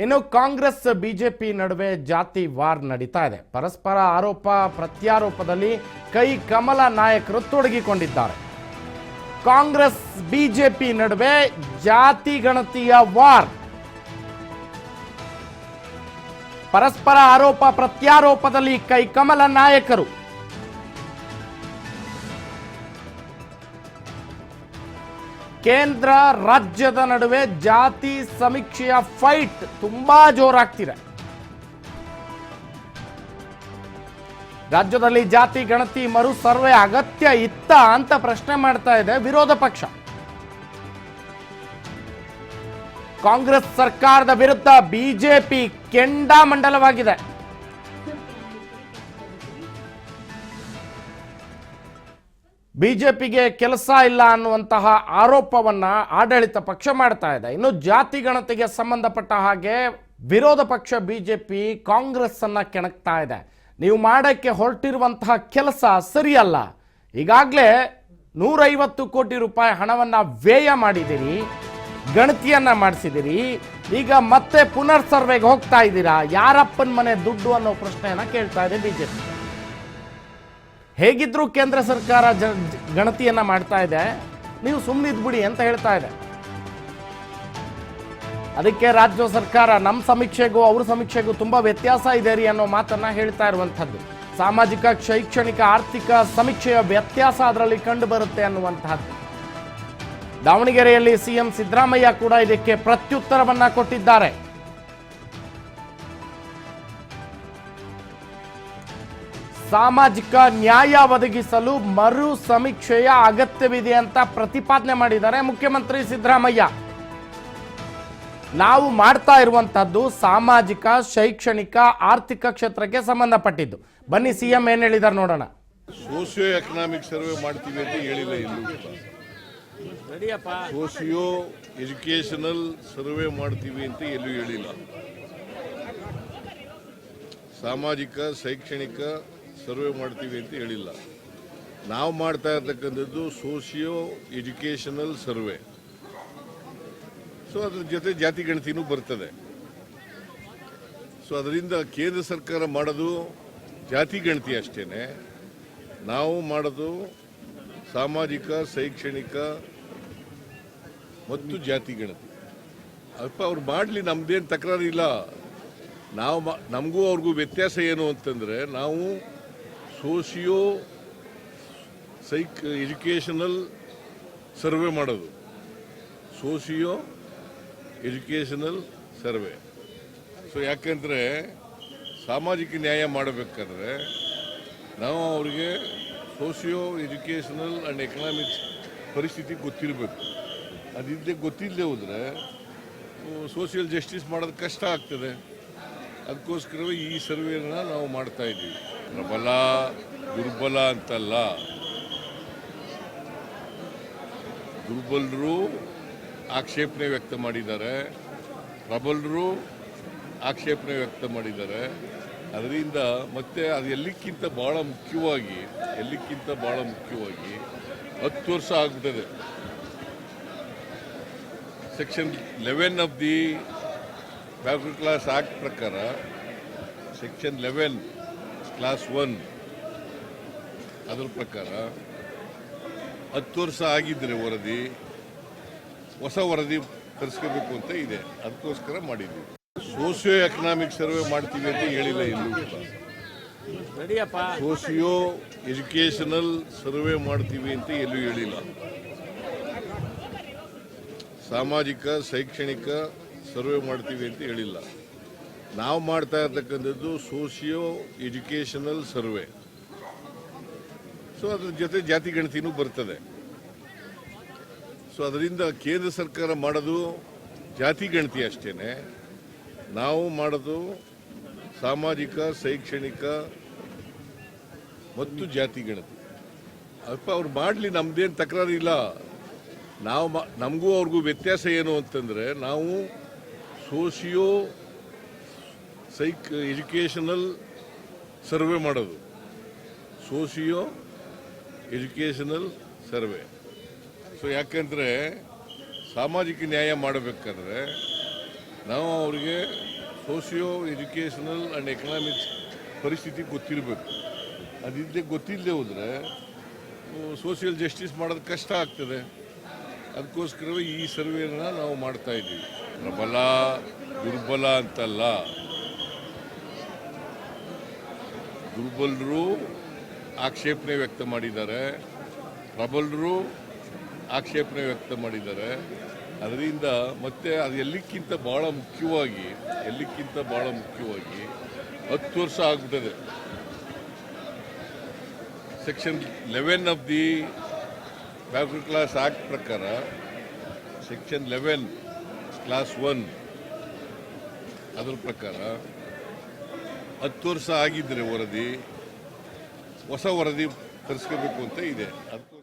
ಇನ್ನು ಕಾಂಗ್ರೆಸ್ ಬಿಜೆಪಿ ನಡುವೆ ಜಾತಿ ವಾರ್ ನಡೀತಾ ಇದೆ. ಪರಸ್ಪರ ಆರೋಪ ಪ್ರತ್ಯಾರೋಪದಲ್ಲಿ ಕೈ ಕಮಲ ನಾಯಕರು ತೊಡಗಿಕೊಂಡಿದ್ದಾರೆ. ಕಾಂಗ್ರೆಸ್ ಬಿಜೆಪಿ ನಡುವೆ ಜಾತಿ ಗಣತಿಯ ವಾರ್. ಪರಸ್ಪರ ಆರೋಪ ಪ್ರತ್ಯಾರೋಪದಲ್ಲಿ ಕೈ ಕಮಲ ನಾಯಕರು. ಕೇಂದ್ರ ರಾಜ್ಯದ ನಡುವೆ ಜಾತಿ ಸಮೀಕ್ಷೆಯ ಫೈಟ್ ತುಂಬಾ ಜೋರಾಗ್ತಿದೆ. ರಾಜ್ಯದಲ್ಲಿ ಜಾತಿ ಗಣತಿ ಮರು ಸರ್ವೆ ಅಗತ್ಯ ಇತ್ತ ಅಂತ ಪ್ರಶ್ನೆ ಮಾಡ್ತಾ ಇದೆ ವಿರೋಧ ಪಕ್ಷ. ಕಾಂಗ್ರೆಸ್ ಸರ್ಕಾರದ ವಿರುದ್ಧ ಬಿಜೆಪಿ ಕೆಂಡಾಮಂಡಲವಾಗಿದೆ. ಬಿಜೆಪಿಗೆ ಕೆಲಸ ಇಲ್ಲ ಅನ್ನುವಂತಹ ಆರೋಪವನ್ನ ಆಡಳಿತ ಪಕ್ಷ ಮಾಡ್ತಾ ಇದೆ. ಇನ್ನು ಜಾತಿ ಗಣತಿಗೆ ಸಂಬಂಧಪಟ್ಟ ಹಾಗೆ ವಿರೋಧ ಪಕ್ಷ ಬಿಜೆಪಿ ಕಾಂಗ್ರೆಸ್ ಅನ್ನ ಕೆಣಕ್ತಾ ಇದೆ. ನೀವು ಮಾಡಕ್ಕೆ ಹೊರಟಿರುವಂತಹ ಕೆಲಸ ಸರಿಯಲ್ಲ. ಈಗಾಗಲೇ 150 ಕೋಟಿ ರೂಪಾಯಿ ಹಣವನ್ನ ವ್ಯಯ ಮಾಡಿದಿರಿ, ಗಣತಿಯನ್ನ ಮಾಡಿಸಿದಿರಿ. ಈಗ ಮತ್ತೆ ಪುನರ್ ಸರ್ವೆಗೆ ಹೋಗ್ತಾ ಇದ್ದೀರಾ. ಯಾರಪ್ಪನ ಮನೆ ದುಡ್ಡು ಅನ್ನೋ ಪ್ರಶ್ನೆಯನ್ನ ಕೇಳ್ತಾ ಇದೆ ಬಿಜೆಪಿ. ಹೇಗಿದ್ರೂ ಕೇಂದ್ರ ಸರ್ಕಾರ ಗಣತಿಯನ್ನ ಮಾಡ್ತಾ ಇದೆ, ನೀವು ಸುಮ್ಮನಿದ್ಬಿಡಿ ಅಂತ ಹೇಳ್ತಾ ಇದೆ. ಅದಕ್ಕೆ ರಾಜ್ಯ ಸರ್ಕಾರ ನಮ್ಮ ಸಮೀಕ್ಷೆಗೂ ಅವ್ರ ಸಮೀಕ್ಷೆಗೂ ತುಂಬಾ ವ್ಯತ್ಯಾಸ ಇದೆ ರೀ ಅನ್ನೋ ಮಾತನ್ನ ಹೇಳ್ತಾ ಇರುವಂತಹದ್ದು. ಸಾಮಾಜಿಕ, ಶೈಕ್ಷಣಿಕ, ಆರ್ಥಿಕ ಸಮೀಕ್ಷೆಯ ವ್ಯತ್ಯಾಸ ಅದರಲ್ಲಿ ಕಂಡು ಬರುತ್ತೆ ಅನ್ನುವಂತಹದ್ದು. ದಾವಣಗೆರೆಯಲ್ಲಿ ಸಿಎಂ ಸಿದ್ದರಾಮಯ್ಯ ಕೂಡ ಇದಕ್ಕೆ ಪ್ರತ್ಯುತ್ತರವನ್ನ ಕೊಟ್ಟಿದ್ದಾರೆ. ಸಾಮಾಜಿಕ ನ್ಯಾಯ ಒದಗಿಸಲು ಮರು ಸಮೀಕ್ಷೆಯ ಅಗತ್ಯವಿದೆ ಅಂತ ಪ್ರತಿಪಾದನೆ ಮಾಡಿದ್ದಾರೆ ಮುಖ್ಯಮಂತ್ರಿ ಸಿದ್ದರಾಮಯ್ಯ. ನಾವು ಮಾಡ್ತಾ ಇರುವಂತಹದ್ದು ಸಾಮಾಜಿಕ, ಶೈಕ್ಷಣಿಕ, ಆರ್ಥಿಕ ಕ್ಷೇತ್ರಕ್ಕೆ ಸಂಬಂಧಪಟ್ಟಿದ್ದು. ಬನ್ನಿ ಸಿಎಂ ಏನ್ ಹೇಳಿದ್ದಾರೆ ನೋಡೋಣ. ಸೋಸಿಯೋ ಎಕನಾಮಿಕ್ ಸರ್ವೆ ಮಾಡ್ತೀವಿ ಅಂತ ಹೇಳಿಲ್ಲ. ಎಲ್ಲೂ ಸೋಸಿಯೋ ಎಜುಕೇಶನಲ್ ಸರ್ವೆ ಮಾಡ್ತೀವಿ ಅಂತ ಎಲ್ಲೂ ಹೇಳಿಲ್ಲ. ಸಾಮಾಜಿಕ, ಶೈಕ್ಷಣಿಕ ಸರ್ವೆ ಮಾಡ್ತೀವಿ ಅಂತ ಹೇಳಿಲ್ಲ. ನಾವು ಮಾಡ್ತಾ ಇರ್ತಕ್ಕಂಥದ್ದು ಸೋಸಿಯೋ ಎಜುಕೇಶನಲ್ ಸರ್ವೆ. ಸೊ ಅದ್ರ ಜೊತೆ ಜಾತಿ ಗಣತಿನೂ ಬರ್ತದೆ. ಸೊ ಅದರಿಂದ ಕೇಂದ್ರ ಸರ್ಕಾರ ಮಾಡೋದು ಜಾತಿ ಗಣತಿ ಅಷ್ಟೇನೆ, ನಾವು ಮಾಡೋದು ಸಾಮಾಜಿಕ, ಶೈಕ್ಷಣಿಕ ಮತ್ತು ಜಾತಿ ಗಣತಿ. ಅಲ್ಪ ಅವ್ರು ಮಾಡಲಿ, ನಮ್ದೇನು ತಕರಾರು ಇಲ್ಲ. ನಮಗೂ ಅವ್ರಿಗೂ ವ್ಯತ್ಯಾಸ ಏನು ಅಂತಂದರೆ, ನಾವು ಸೋಸಿಯೋ ಎಜುಕೇಷನಲ್ ಸರ್ವೆ ಮಾಡೋದು, ಸೋಸಿಯೋ ಎಜುಕೇಷನಲ್ ಸರ್ವೆ. ಸೊ ಯಾಕೆಂದರೆ ಸಾಮಾಜಿಕ ನ್ಯಾಯ ಮಾಡಬೇಕಾದ್ರೆ ನಾವು ಅವ್ರಿಗೆ ಸೋಸಿಯೋ ಎಜುಕೇಷನಲ್ ಆ್ಯಂಡ್ ಎಕನಾಮಿಕ್ಸ್ ಪರಿಸ್ಥಿತಿ ಗೊತ್ತಿರಬೇಕು. ಅದಿದ್ದೇ ಗೊತ್ತಿಲ್ಲದೆ ಹೋದರೆ ಸೋಷಿಯಲ್ ಜಸ್ಟಿಸ್ ಮಾಡೋದು ಕಷ್ಟ ಆಗ್ತದೆ. ಅದಕ್ಕೋಸ್ಕರವೇ ಈ ಸರ್ವೆನ ನಾವು ಮಾಡ್ತಾ ಇದ್ದೀವಿ. ಪ್ರಬಲ ದುರ್ಬಲ ಅಂತಲ್ಲ, ದುರ್ಬಲರು ಆಕ್ಷೇಪಣೆ ವ್ಯಕ್ತ ಮಾಡಿದ್ದಾರೆ, ಪ್ರಬಲರು ಆಕ್ಷೇಪಣೆ ವ್ಯಕ್ತ ಮಾಡಿದ್ದಾರೆ. ಅದರಿಂದ ಮತ್ತೆ ಅದು ಎಲ್ಲಕ್ಕಿಂತ ಭಾಳ ಮುಖ್ಯವಾಗಿ 10 ವರ್ಷ ಆಗ್ಬಿಟ್ಟಿದೆ. Section 11 of the backward class act ಪ್ರಕಾರ, ಸೆಕ್ಷನ್ 11 ಕ್ಲಾಸ್ 1 ಅದರ ಪ್ರಕಾರ 10 ವರ್ಷ ಆಗಿದ್ದರೆ ವರದಿ, ಹೊಸ ವರದಿ ತರಿಸ್ಕೋಬೇಕು ಅಂತ ಇದೆ. ಅದಕ್ಕೋಸ್ಕರ ಮಾಡಿದ್ವಿ. ಸೋಸಿಯೋ ಎಕನಾಮಿಕ್ ಸರ್ವೆ ಮಾಡ್ತೀವಿ ಅಂತ ಹೇಳಿಲ್ಲ. ಎಲ್ಲೂ ಸೋಸಿಯೋ ಎಜುಕೇಷನಲ್ ಸರ್ವೆ ಮಾಡ್ತೀವಿ ಅಂತ ಎಲ್ಲೂ ಹೇಳಿಲ್ಲ. ಸಾಮಾಜಿಕ, ಶೈಕ್ಷಣಿಕ ಸರ್ವೆ ಮಾಡ್ತೀವಿ ಅಂತ ಹೇಳಿಲ್ಲ. ನಾವು ಮಾಡ್ತಾ ಇರ್ತಕ್ಕಂಥದ್ದು ಸೋಸಿಯೋ ಎಜುಕೇಷನಲ್ ಸರ್ವೆ. ಸೊ ಅದ್ರ ಜೊತೆ ಜಾತಿ ಗಣತಿನೂ ಬರ್ತದೆ. ಸೊ ಅದರಿಂದ ಕೇಂದ್ರ ಸರ್ಕಾರ ಮಾಡೋದು ಜಾತಿ ಗಣತಿ ಅಷ್ಟೇನೆ, ನಾವು ಮಾಡೋದು ಸಾಮಾಜಿಕ, ಶೈಕ್ಷಣಿಕ ಮತ್ತು ಜಾತಿ ಗಣತಿ. ಅಲ್ಪ ಅವ್ರು ಮಾಡಲಿ, ನಮ್ದೇನು ತಕರಾರು ಇಲ್ಲ. ನಮಗೂ ಅವ್ರಿಗೂ ವ್ಯತ್ಯಾಸ ಏನು ಅಂತಂದರೆ, ನಾವು ಸೋಸಿಯೋ ಎಜುಕೇಷನಲ್ ಸರ್ವೆ ಮಾಡೋದು, ಸೋಸಿಯೋ ಎಜುಕೇಷನಲ್ ಸರ್ವೆ. ಸೊ ಯಾಕೆಂದರೆ ಸಾಮಾಜಿಕ ನ್ಯಾಯ ಮಾಡಬೇಕಾದ್ರೆ ನಾವು ಅವ್ರಿಗೆ ಸೋಷಿಯೋ ಎಜುಕೇಷನಲ್ ಆ್ಯಂಡ್ ಎಕನಾಮಿಕ್ಸ್ ಪರಿಸ್ಥಿತಿ ಗೊತ್ತಿರಬೇಕು. ಗೊತ್ತಿಲ್ಲದೆ ಹೋದರೆ ಸೋಷಿಯಲ್ ಜಸ್ಟಿಸ್ ಮಾಡೋದು ಕಷ್ಟ ಆಗ್ತದೆ. ಅದಕ್ಕೋಸ್ಕರವೇ ಈ ಸರ್ವೆನ ನಾವು ಮಾಡ್ತಾ ಇದ್ದೀವಿ. ಪ್ರಬಲ ದುರ್ಬಲ ಅಂತಲ್ಲ, ದುರ್ಬಲರು ಆಕ್ಷೇಪಣೆ ವ್ಯಕ್ತ ಮಾಡಿದ್ದಾರೆ, ಪ್ರಬಲರು ಆಕ್ಷೇಪಣೆ ವ್ಯಕ್ತ ಮಾಡಿದ್ದಾರೆ. ಅದರಿಂದ ಮತ್ತೆ ಅದು ಎಲ್ಲಕ್ಕಿಂತ ಭಾಳ ಮುಖ್ಯವಾಗಿ 10 ವರ್ಷ ಆಗ್ಬಿಟ್ಟಿದೆ. Section 11 of the backward class act ಪ್ರಕಾರ, ಸೆಕ್ಷನ್ 11 ಕ್ಲಾಸ್ 1 ಅದರ ಪ್ರಕಾರ 10 ವರ್ಷ ಆಗಿದ್ದರೆ ಹೊಸ ವರದಿ ತರಿಸ್ಕೋಬೇಕು ಅಂತ ಇದೆ. ಅದಕ್ಕೋಸ್ಕರ